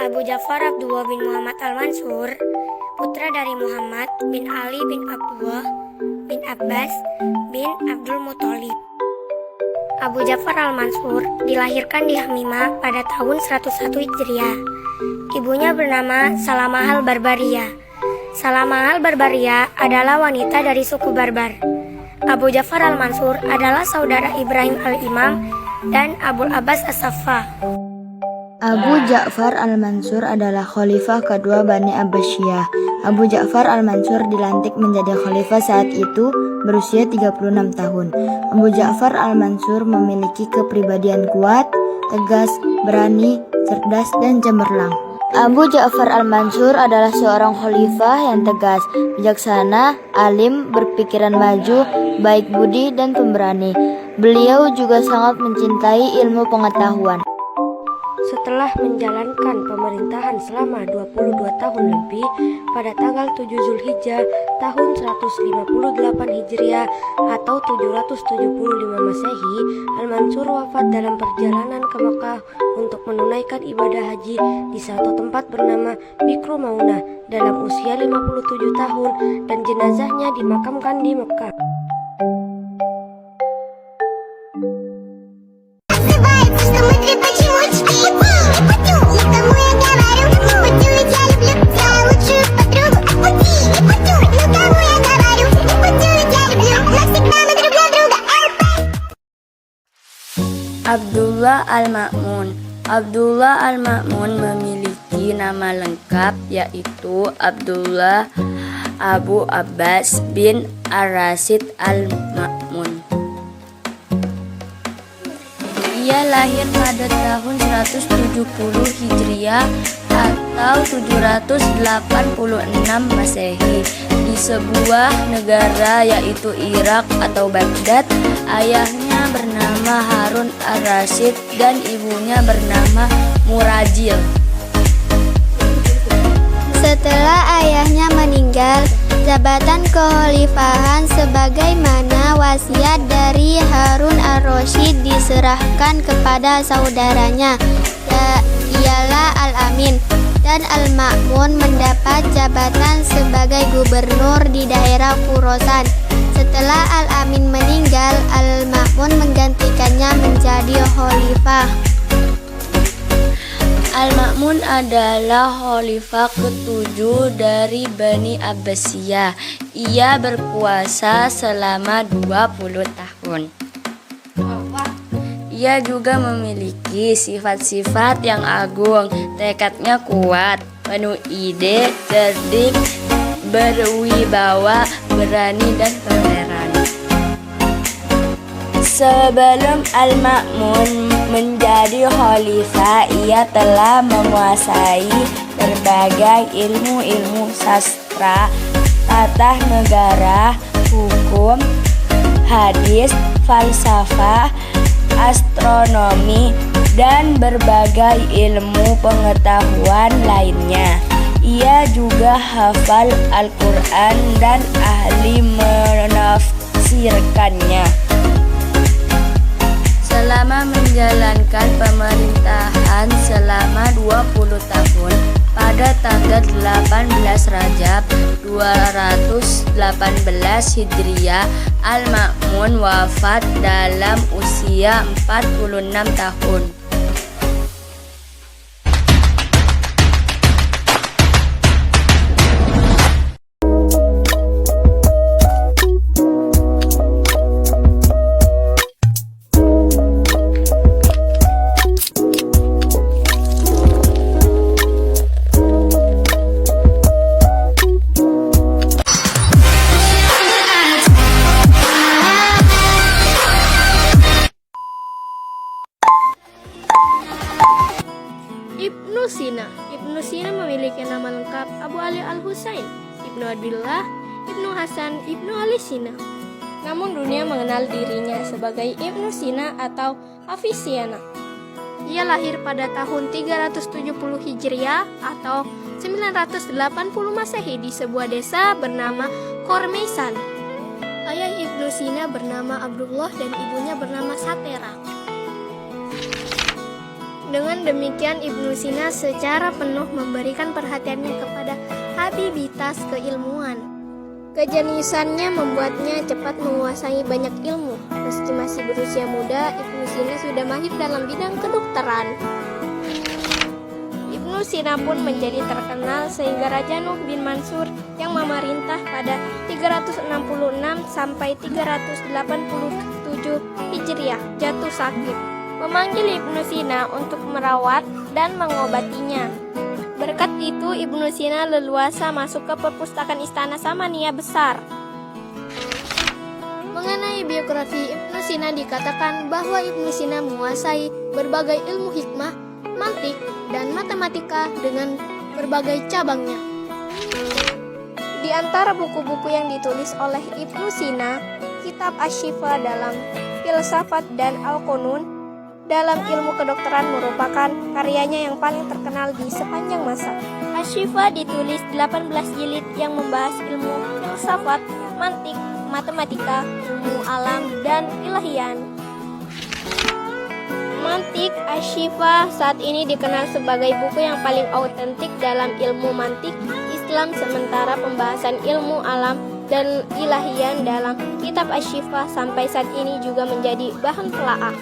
Abu Ja'far Abdullah bin Muhammad Al-Mansur, putra dari Muhammad bin Ali bin Abdullah bin Abbas bin Abdul Muthalib. Abu Ja'far Al-Mansur dilahirkan di Hamimah pada tahun 101 Hijriah. Ibunya bernama Salamah al-Barbariyah. Salamah al-Barbariyah adalah wanita dari suku Barbar. Abu Ja'far Al-Mansur adalah saudara Ibrahim Al-Imam dan Abul Abbas As-Saffah. Abu Ja'far Al-Mansur adalah khalifah kedua Bani Abbasiyah. Abu Ja'far Al-Mansur dilantik menjadi khalifah saat itu berusia 36 tahun. Abu Ja'far Al-Mansur memiliki kepribadian kuat, tegas, berani, cerdas, dan cemerlang. Abu Ja'far Al-Mansur adalah seorang khalifah yang tegas, bijaksana, alim, berpikiran maju, baik budi, dan pemberani. Beliau juga sangat mencintai ilmu pengetahuan. Setelah menjalankan pemerintahan selama 22 tahun lebih, pada tanggal 7 Zulhijjah tahun 158 Hijriah atau 775 Masehi, Al-Mansur wafat dalam perjalanan ke Mekah untuk menunaikan ibadah haji di satu tempat bernama Bikru Maunah dalam usia 57 tahun dan jenazahnya dimakamkan di Mekah. Abdullah Al-Ma'mun. Abdullah Al-Ma'mun memiliki nama lengkap yaitu Abdullah Abu Abbas bin Ar-Rasyid Al-Ma'mun. Ia lahir pada tahun 170 Hijriah atau 786 Masehi di sebuah negara yaitu Irak atau Baghdad. Ayahnya bernama Harun Ar-Rasyid dan ibunya bernama Murajil. Setelah ayahnya meninggal, jabatan kekhalifahan sebagaimana wasiat dari Harun Ar-Rasyid diserahkan kepada saudaranya, ialah Al-Amin, dan Al-Ma'mun mendapat jabatan sebagai gubernur di daerah Khurasan. Setelah Al-Amin meninggal, Al-Ma'mun menggantikannya menjadi khalifah. Al-Ma'mun adalah khalifah ketujuh dari Bani Abbasiyah. Ia berkuasa selama 20 tahun. Ia juga memiliki sifat-sifat yang agung, tekadnya kuat, penuh ide, cerdik, berwibawa, berani, dan toleran. Sebelum Al-Ma'mun menjadi khalifah, ia telah menguasai berbagai ilmu-ilmu sastra, tata negara, hukum, hadis, falsafah, astronomi, dan berbagai ilmu pengetahuan lainnya. Ia juga hafal Al-Quran dan ahli menafsirkannya. Selama menjalankan pemerintahan selama 20 tahun, pada tanggal 18 Rajab 218 Hijriah, Al-Ma'mun wafat dalam usia 46 tahun. Ibnu Sina memiliki nama lengkap Abu Ali Al-Husain, Ibnu Abdullah, Ibnu Hasan, Ibnu Ali Sina. Namun dunia mengenal dirinya sebagai Ibnu Sina atau Avicenna. Ia lahir pada tahun 370 Hijriah atau 980 Masehi di sebuah desa bernama Khormeisan. Ayah Ibnu Sina bernama Abdullah dan ibunya bernama Satera. Dengan demikian Ibnu Sina secara penuh memberikan perhatiannya kepada habibitas keilmuan. Kejeniusannya membuatnya cepat menguasai banyak ilmu. Meski masih berusia muda, Ibnu Sina sudah mahir dalam bidang kedokteran. Ibnu Sina pun menjadi terkenal sehingga Raja Nuh bin Mansur yang memerintah pada 366 sampai 387 Hijriah jatuh sakit, memanggil Ibnu Sina untuk merawat dan mengobatinya. Berkat itu Ibnu Sina leluasa masuk ke perpustakaan Istana Samania besar. Mengenai biografi Ibnu Sina dikatakan bahwa Ibnu Sina menguasai berbagai ilmu hikmah, mantik, dan matematika dengan berbagai cabangnya. Di antara buku-buku yang ditulis oleh Ibnu Sina, kitab Asy-Syifa dalam filsafat dan Al-Qunun dalam ilmu kedokteran merupakan karyanya yang paling terkenal di sepanjang masa. Asy-Syifa ditulis 18 jilid yang membahas ilmu filsafat, mantik, matematika, ilmu alam, dan ilahian. Mantik Asy-Syifa saat ini dikenal sebagai buku yang paling autentik dalam ilmu mantik Islam, sementara pembahasan ilmu alam dan ilahian dalam kitab Asy-Syifa sampai saat ini juga menjadi bahan telaah.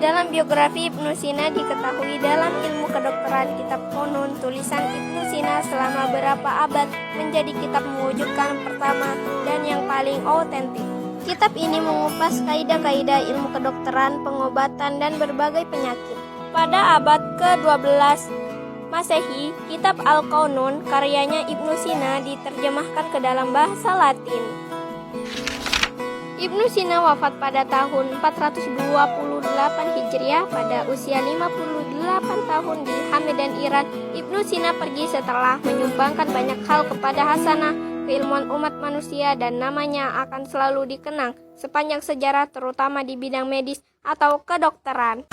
Dalam biografi Ibnu Sina diketahui dalam ilmu kedokteran kitab Qunun tulisan Ibnu Sina selama berapa abad menjadi kitab mewujudkan pertama dan yang paling autentik. Kitab ini mengupas kaidah-kaidah ilmu kedokteran, pengobatan, dan berbagai penyakit. Pada abad ke-12 Masehi, kitab Al-Qunun karyanya Ibnu Sina diterjemahkan ke dalam bahasa Latin. Ibnu Sina wafat pada tahun 428 Hijriah pada usia 58 tahun di Hamadan, Iran. Ibnu Sina pergi setelah menyumbangkan banyak hal kepada hasanah keilmuan umat manusia dan namanya akan selalu dikenang sepanjang sejarah, terutama di bidang medis atau kedokteran.